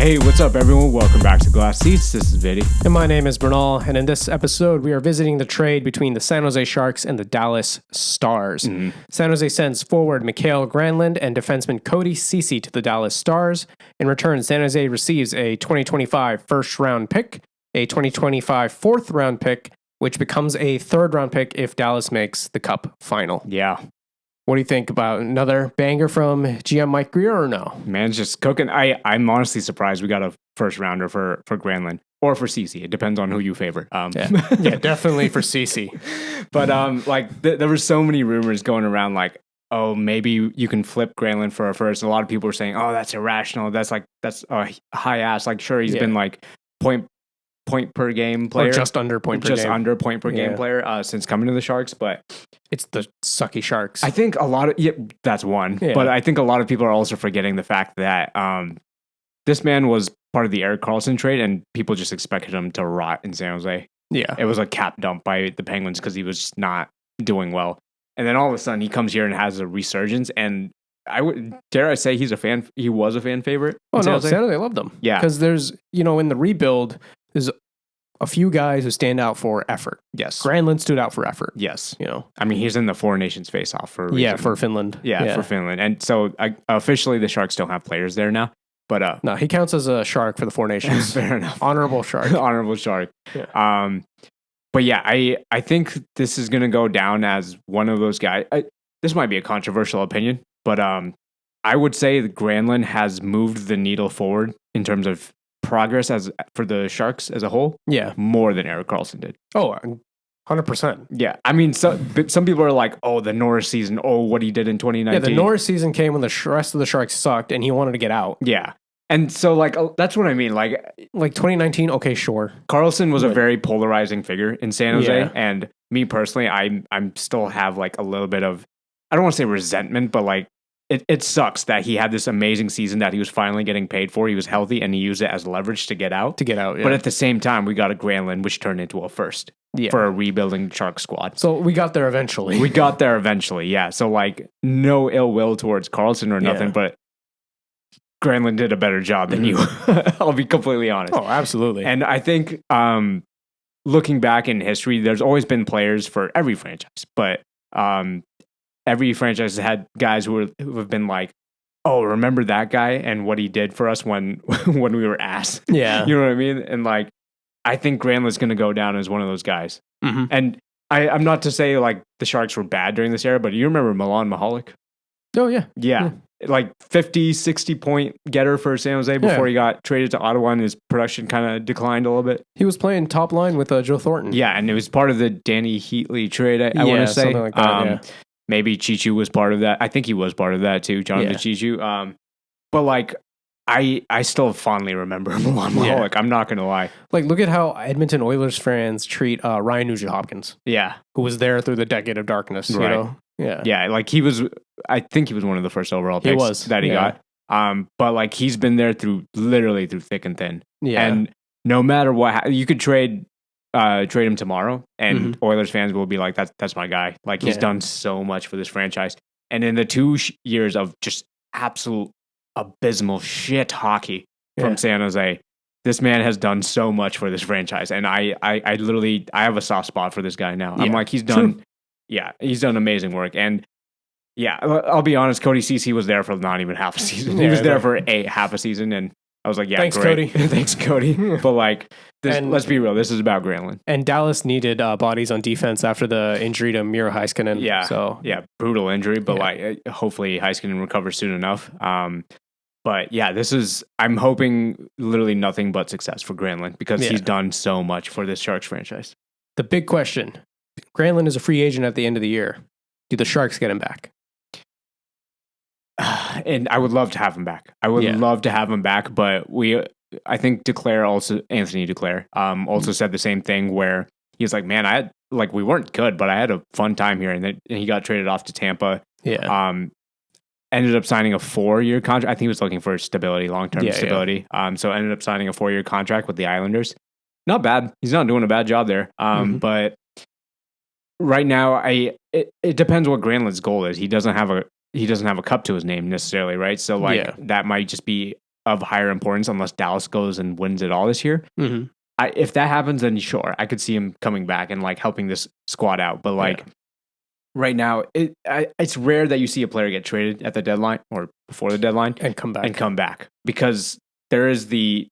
Hey, what's up, everyone? Welcome back to Glass Seats. This is Viddy. And my name is Mrinal, and in this episode, we are visiting the trade between the San Jose Sharks and the Dallas Stars. San Jose sends forward Mikael Granlund and defenseman Cody Ceci to the Dallas Stars. In return, San Jose receives a 2025 first-round pick, a 2025 fourth-round pick, which becomes a third-round pick if Dallas makes the Cup final. Yeah. What do you think about another banger from GM Mike Greer or no? Man's just cooking. I'm honestly surprised we got a first rounder for Granlund or for Ceci. It depends on who you favor. Yeah, definitely for Ceci. But there were so many rumors going around like, oh, maybe you can flip Granlund for a first. A lot of people were saying, oh, that's irrational. That's a high ass. Like, sure, he's been like point per game player, or just under point per game, under point per game player since coming to the Sharks. But it's the sucky Sharks. I think a lot of that's one. Yeah. But I think a lot of people are also forgetting the fact that this man was part of the Erik Karlsson trade, and people just expected him to rot in San Jose. Yeah, it was a cap dump by the Penguins because he was just not doing well. And then all of a sudden, he comes here and has a resurgence. And dare I say, he was a fan favorite. Oh no, San Jose loved him. Yeah, because there's in the rebuild. There's a few guys who stand out for effort. Yes. Granlund stood out for effort. Yes. I mean, he's in the Four Nations face-off for a reason. Yeah, for Finland. Yeah, for Finland. And so officially the Sharks don't have players there now. But no, he counts as a Shark for the Four Nations. Fair enough. Honorable Shark. Honorable Shark. Yeah. But yeah, I think this is going to go down as one of those guys. This might be a controversial opinion, but I would say that Granlund has moved the needle forward in terms of progress for the Sharks as a whole, more than Erik Karlsson did. Oh, 100%. Yeah, I mean, some people are like, "Oh, the Norris season. Oh, what he did in 2019." Yeah, the Norris season came when the rest of the Sharks sucked, and he wanted to get out. Yeah, and so that's what I mean. Like 2019. Okay, sure. Karlsson was a very polarizing figure in San Jose, and me personally, I'm still have like a little bit of, I don't want to say resentment, but like. It sucks that he had this amazing season that he was finally getting paid for. He was healthy and he used it as leverage to get out. Yeah. But at the same time, we got a Granlund, which turned into a first for a rebuilding Shark squad. So we got there eventually. Yeah. So like no ill will towards Karlsson or nothing, but Granlund did a better job than you. I'll be completely honest. Oh, absolutely. And I think looking back in history, there's always been players for every franchise, but every franchise has had guys who have been like, oh, remember that guy and what he did for us when we were ass. Yeah. You know what I mean? And like, I think Granlund's going to go down as one of those guys. Mm-hmm. And I'm not to say like the Sharks were bad during this era, but you remember Milan Mihalik? Oh, yeah. Yeah. Like 50, 60 point getter for San Jose before he got traded to Ottawa and his production kind of declined a little bit. He was playing top line with Joe Thornton. Yeah. And it was part of the Danny Heatley trade, I want to say. Something like that, Maybe Chichu was part of that. I think he was part of that too, Jonathan Chichu. But like, I still fondly remember Milan Mihalik. I'm not going to lie. Like, look at how Edmonton Oilers fans treat Ryan Nugent-Hopkins. Yeah. Who was there through the decade of darkness, you know? Yeah. Yeah, like I think he was one of the first overall picks that he got. But like, he's been there literally through thick and thin. Yeah. And no matter what, you could trade him tomorrow, and Oilers fans will be like, "That's my guy." Like he's done so much for this franchise, and in the 2 years of just absolute abysmal shit hockey from San Jose, this man has done so much for this franchise, and I literally have a soft spot for this guy now. I'm like, he's done, he's done amazing work, and I'll be honest, Cody Ceci was there for not even half a season. He was there for half a season, and I was like, thanks, great. Cody. Thanks, Cody. But like, let's be real. This is about Granlund. And Dallas needed bodies on defense after the injury to Miro Heiskanen. Yeah. So brutal injury, but like, hopefully Heiskanen recovers soon enough. But yeah, I'm hoping literally nothing but success for Granlund because he's done so much for this Sharks franchise. The big question, Granlund is a free agent at the end of the year. Do the Sharks get him back? And I would love to have him back. But I think Anthony Duclair also said the same thing where he's like, man, we weren't good, but I had a fun time here. And then he got traded off to Tampa. Yeah. Ended up signing a 4-year contract. I think he was looking for stability, long-term stability. Yeah. So ended up signing a 4-year contract with the Islanders. Not bad. He's not doing a bad job there. But right now, it depends what Granlund's goal is. He doesn't have a cup to his name necessarily, right? So like that might just be of higher importance unless Dallas goes and wins it all this year. Mm-hmm. If that happens, then sure, I could see him coming back and like helping this squad out. But like right now, it's rare that you see a player get traded at the deadline or before the deadline and come back because there is the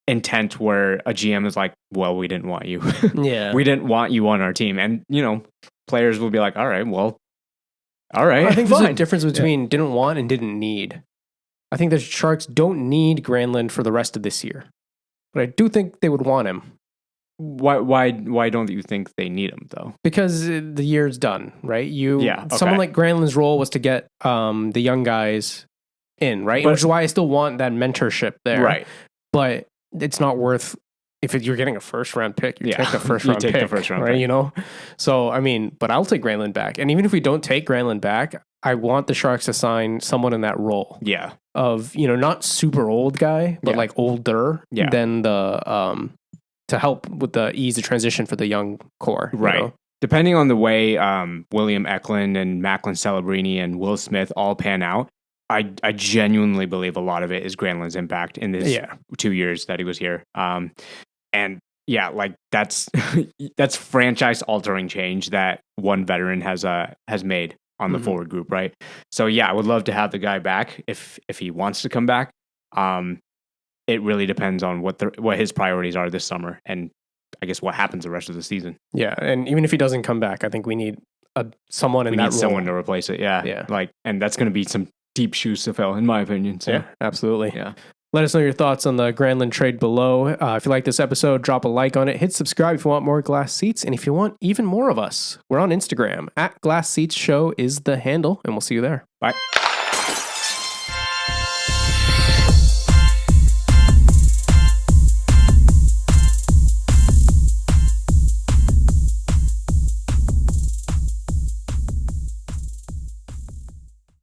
intent where a GM is like, well, we didn't want you. We didn't want you on our team. And, players will be like, all right. I think there's a difference between didn't want and didn't need. I think the Sharks don't need Granlund for the rest of this year. But I do think they would want him. Why don't you think they need him though? Because the year's done, right? Someone like Granlund's role was to get the young guys in, right? Which is why I still want that mentorship there. Right. But it's not worth if you're getting a first round pick, take the first round pick. Right? So I mean, but I'll take Granlund back. And even if we don't take Granlund back, I want the Sharks to sign someone in that role. Yeah. Of, not super old guy, but like older than the to help with the ease of transition for the young core. Right. Depending on the way William Eklund and Macklin Celebrini and Will Smith all pan out, I genuinely believe a lot of it is Granlund's impact in this 2 years that he was here. And yeah, like that's franchise altering change that one veteran has made on the forward group, right? So yeah, I would love to have the guy back if he wants to come back. It really depends on what his priorities are this summer, and I guess what happens the rest of the season. Yeah, and even if he doesn't come back, I think we need someone in that role. We need someone to replace it. Yeah. Like, and that's going to be some deep shoes to fill, in my opinion. So. Yeah, absolutely. Yeah. Let us know your thoughts on the Granlund trade below. If you like this episode, drop a like on it. Hit subscribe if you want more Glass Seats. And if you want even more of us, we're on Instagram. @Glass Seats Show is the handle, and we'll see you there. Bye.